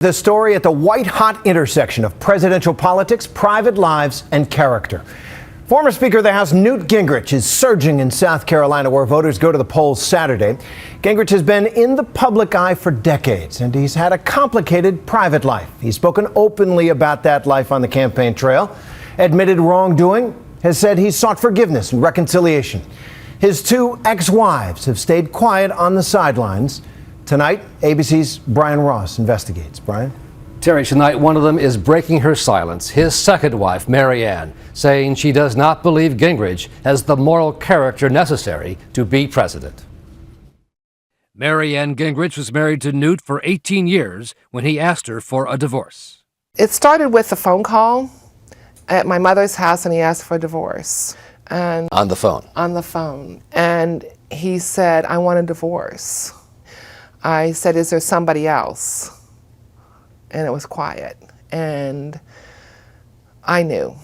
The story at the white-hot intersection of presidential politics, private lives, and character. Former Speaker of the House Newt Gingrich is surging in South Carolina, where voters go to the polls Saturday. Gingrich has been in the public eye for decades, and he's had a complicated private life. He's spoken openly about that life on the campaign trail, admitted wrongdoing, has said he's sought forgiveness and reconciliation. His two ex-wives have stayed quiet on the sidelines. Tonight, ABC's Brian Ross investigates. Brian? Terry, tonight one of them is breaking her silence. His second wife, Marianne, saying she does not believe Gingrich has the moral character necessary to be president. Marianne Gingrich was married to Newt for 18 years when he asked her for a divorce. It started with a phone call at my mother's house, and he asked for a divorce. And on the phone? On the phone. And he said, "I want a divorce." I said, "Is there somebody else?" And it was quiet. And I knew.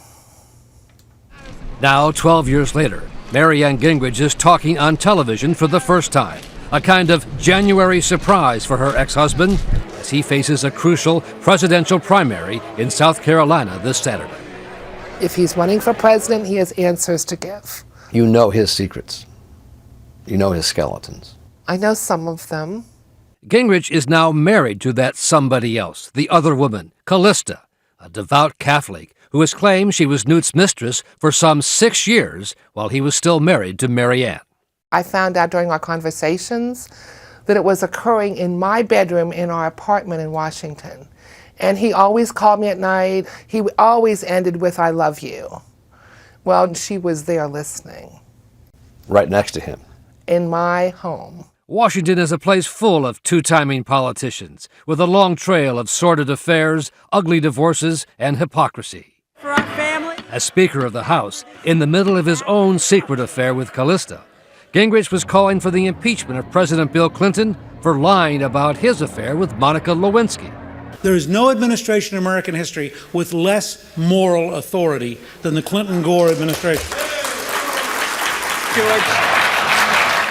Now, 12 years later, Marianne Gingrich is talking on television for the first time. A kind of January surprise for her ex-husband as he faces a crucial presidential primary in South Carolina this Saturday. If he's running for president, he has answers to give. You know his secrets. You know his skeletons. I know some of them. Gingrich is now married to that somebody else, the other woman, Callista, a devout Catholic who has claimed she was Newt's mistress for some 6 years while he was still married to Marianne. I found out during our conversations that it was occurring in my bedroom in our apartment in Washington. And he always called me at night. He always ended with, "I love you." Well, she was there listening. Right next to him. In my home. Washington is a place full of two-timing politicians, with a long trail of sordid affairs, ugly divorces, and hypocrisy. For our family. As Speaker of the House, in the middle of his own secret affair with Callista, Gingrich was calling for the impeachment of President Bill Clinton for lying about his affair with Monica Lewinsky. There is no administration in American history with less moral authority than the Clinton-Gore administration.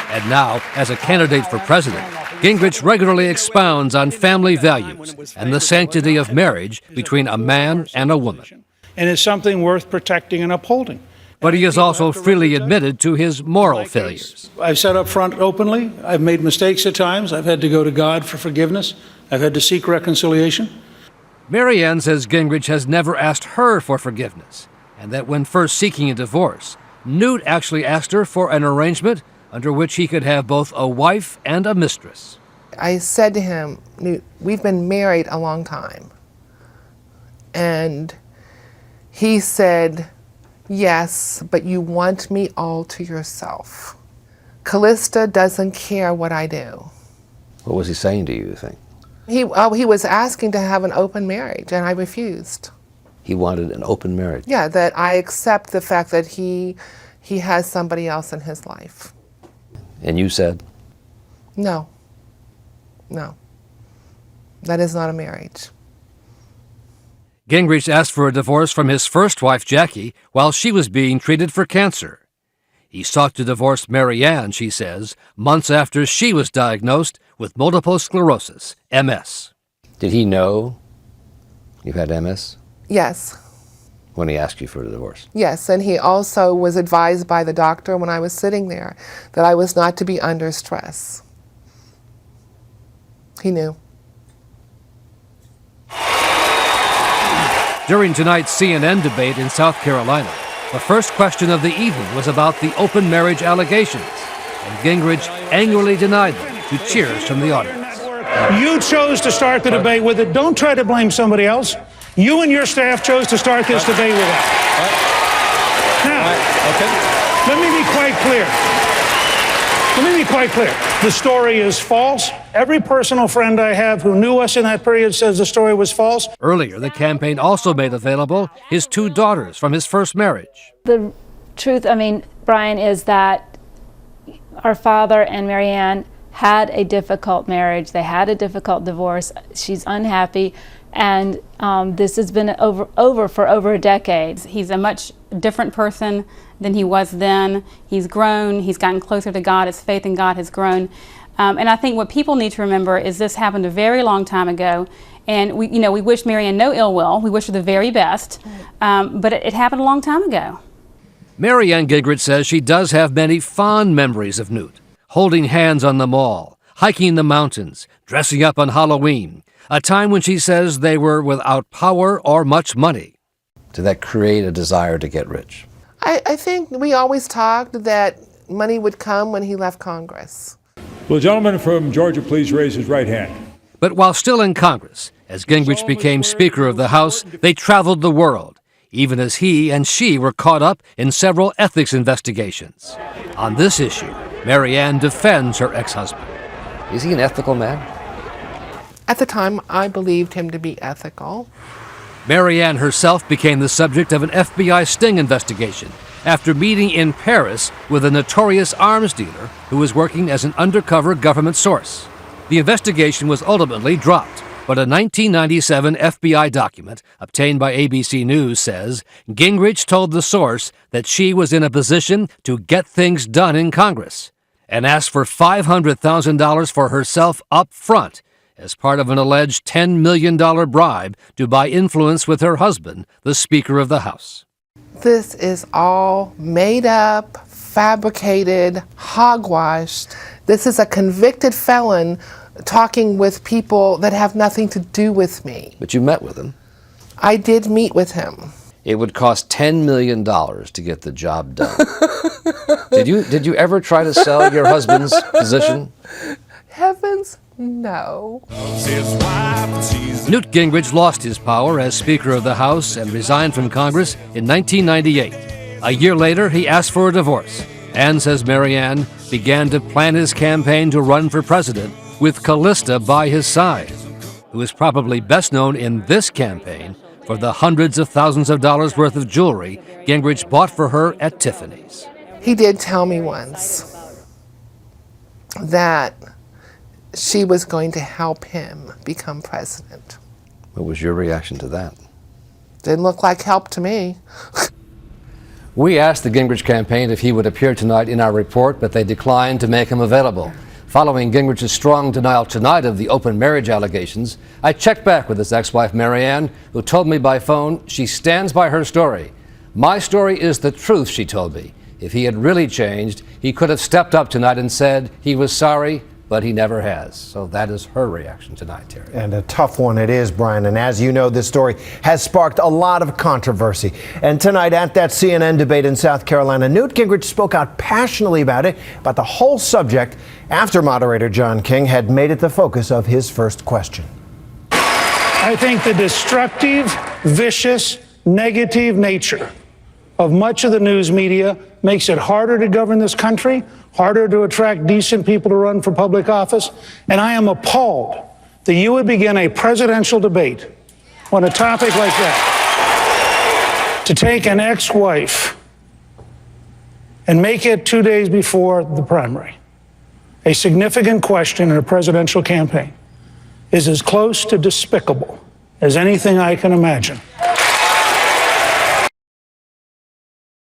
And now, as a candidate for president, Gingrich regularly expounds on family values and the sanctity of marriage between a man and a woman. And it's something worth protecting and upholding. But he has also freely admitted to his moral failures. I've said up front openly, I've made mistakes at times. I've had to go to God for forgiveness. I've had to seek reconciliation. Marianne says Gingrich has never asked her for forgiveness, and that when first seeking a divorce, Newt actually asked her for an arrangement under which he could have both a wife and a mistress. I said to him, "Newt, we've been married a long time." And he said, "Yes, but you want me all to yourself. Callista doesn't care what I do." What was he saying to you, you think? He was asking to have an open marriage, and I refused. He wanted an open marriage? Yeah, that I accept the fact that he has somebody else in his life. And you said? No. That is not a marriage. Gingrich asked for a divorce from his first wife, Jackie, while she was being treated for cancer. He sought to divorce Marianne, she says, months after she was diagnosed with multiple sclerosis, MS. Did he know you had MS? Yes. When he asked you for a divorce? Yes, and he also was advised by the doctor when I was sitting there that I was not to be under stress. He knew. During tonight's CNN debate in South Carolina, the first question of the evening was about the open marriage allegations, and Gingrich angrily denied them to cheers from the audience. You chose to start the debate with it. Don't try to blame somebody else. You and your staff chose to start this debate with us. Now, let me be quite clear. The story is false. Every personal friend I have who knew us in that period says the story was false. Earlier, the campaign also made available his two daughters from his first marriage. The truth, Brian, is that our father and Marianne had a difficult marriage. They had a difficult divorce. She's unhappy. And this has been over for over a decade. He's a much different person than he was then. He's grown. He's gotten closer to God. His faith in God has grown. And I think what people need to remember is this happened a very long time ago. And we wish Marianne no ill will. We wish her the very best. But it happened a long time ago. Marianne Gingrich says she does have many fond memories of Newt, holding hands on the mall, hiking the mountains, dressing up on Halloween, a time when she says they were without power or much money. Did that create a desire to get rich? I think we always talked that money would come when he left Congress. Will the gentleman from Georgia please raise his right hand? But while still in Congress, as Gingrich became Speaker of the House, they traveled the world, even as he and she were caught up in several ethics investigations. On this issue, Marianne defends her ex-husband. Is he an ethical man? At the time, I believed him to be ethical. Marianne herself became the subject of an FBI sting investigation after meeting in Paris with a notorious arms dealer who was working as an undercover government source. The investigation was ultimately dropped, but a 1997 FBI document obtained by ABC News says Gingrich told the source that she was in a position to get things done in Congress and asked for $500,000 for herself up front as part of an alleged $10 million bribe to buy influence with her husband, the Speaker of the House. This is all made up, fabricated, hogwashed. This is a convicted felon talking with people that have nothing to do with me. But you met with him. I did meet with him. It would cost $10 million to get the job done. Did you ever try to sell your husband's position? Heavens, no. Newt Gingrich lost his power as Speaker of the House and resigned from Congress in 1998. A year later, he asked for a divorce and, says Marianne, began to plan his campaign to run for president with Callista by his side, who is probably best known in this campaign for the hundreds of thousands of dollars worth of jewelry Gingrich bought for her at Tiffany's. He did tell me once that she was going to help him become president. What was your reaction to that? Didn't look like help to me. We asked the Gingrich campaign if he would appear tonight in our report, but they declined to make him available. Following Gingrich's strong denial tonight of the open marriage allegations, I checked back with his ex-wife Marianne, who told me by phone she stands by her story. My story is the truth, she told me. If he had really changed, he could have stepped up tonight and said he was sorry, but he never has. So that is her reaction tonight, Terry. And a tough one it is, Brian. And as you know, this story has sparked a lot of controversy. And tonight at that CNN debate in South Carolina, Newt Gingrich spoke out passionately about the whole subject, after moderator John King had made it the focus of his first question. I think the destructive, vicious, negative nature of much of the news media makes it harder to govern this country, harder to attract decent people to run for public office, and I am appalled that you would begin a presidential debate on a topic like that, to take an ex-wife and make it 2 days before the primary. A significant question in a presidential campaign is as close to despicable as anything I can imagine.